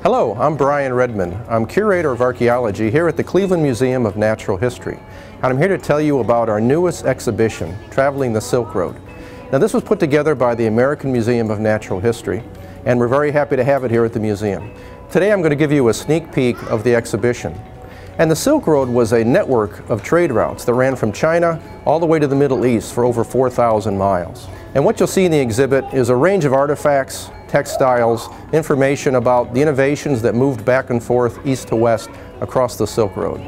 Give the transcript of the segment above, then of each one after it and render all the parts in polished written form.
Hello, I'm Brian Redmond. I'm Curator of Archaeology here at the Cleveland Museum of Natural History. And I'm here to tell you about our newest exhibition, Traveling the Silk Road. Now this was put together by the American Museum of Natural History, and we're very happy to have it here at the museum. Today I'm going to give you a sneak peek of the exhibition. And the Silk Road was a network of trade routes that ran from China all the way to the Middle East for over 4,000 miles. And what you'll see in the exhibit is a range of artifacts, textiles, information about the innovations that moved back and forth east to west across the Silk Road.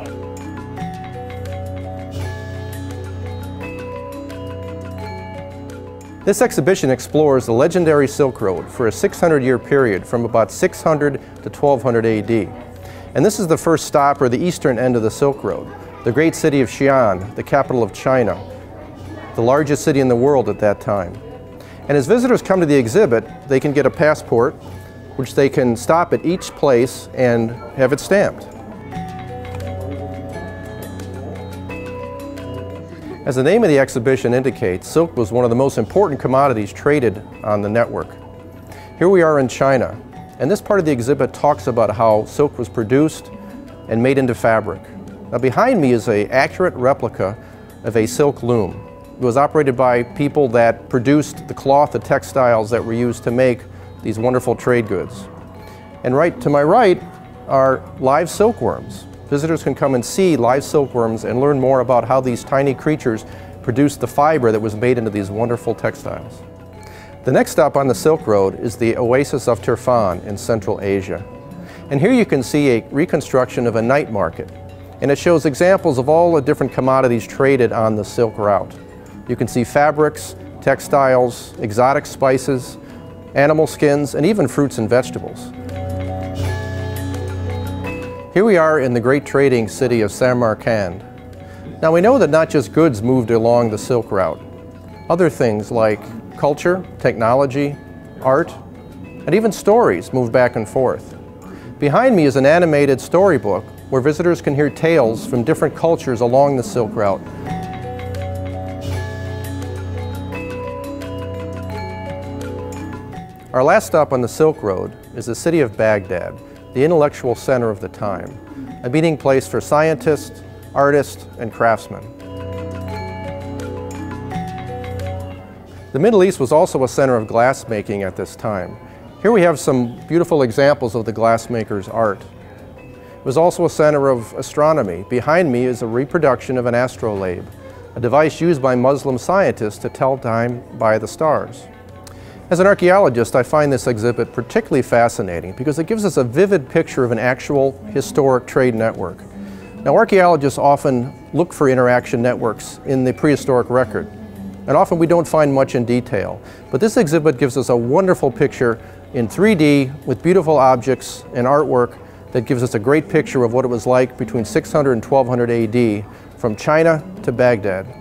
This exhibition explores the legendary Silk Road for a 600-year period from about 600 to 1200 AD. And this is the first stop, or the eastern end of the Silk Road, the great city of Xi'an, the capital of China, the largest city in the world at that time. And as visitors come to the exhibit, they can get a passport, which they can stop at each place and have it stamped. As the name of the exhibition indicates, silk was one of the most important commodities traded on the network. Here we are in China, and this part of the exhibit talks about how silk was produced and made into fabric. Now behind me is an accurate replica of a silk loom. It was operated by people that produced the cloth, the textiles that were used to make these wonderful trade goods. And right to my right are live silkworms. Visitors can come and see live silkworms and learn more about how these tiny creatures produced the fiber that was made into these wonderful textiles. The next stop on the Silk Road is the Oasis of Turfan in Central Asia. And here you can see a reconstruction of a night market. And it shows examples of all the different commodities traded on the Silk Route. You can see fabrics, textiles, exotic spices, animal skins, and even fruits and vegetables. Here we are in the great trading city of Samarkand. Now we know that not just goods moved along the Silk Route. Other things like culture, technology, art, and even stories moved back and forth. Behind me is an animated storybook where visitors can hear tales from different cultures along the Silk Route. Our last stop on the Silk Road is the city of Baghdad, the intellectual center of the time, a meeting place for scientists, artists, and craftsmen. The Middle East was also a center of glassmaking at this time. Here we have some beautiful examples of the glassmaker's art. It was also a center of astronomy. Behind me is a reproduction of an astrolabe, a device used by Muslim scientists to tell time by the stars. As an archaeologist, I find this exhibit particularly fascinating because it gives us a vivid picture of an actual historic trade network. Now, archaeologists often look for interaction networks in the prehistoric record, and often we don't find much in detail. But this exhibit gives us a wonderful picture in 3D with beautiful objects and artwork that gives us a great picture of what it was like between 600 and 1200 AD from China to Baghdad.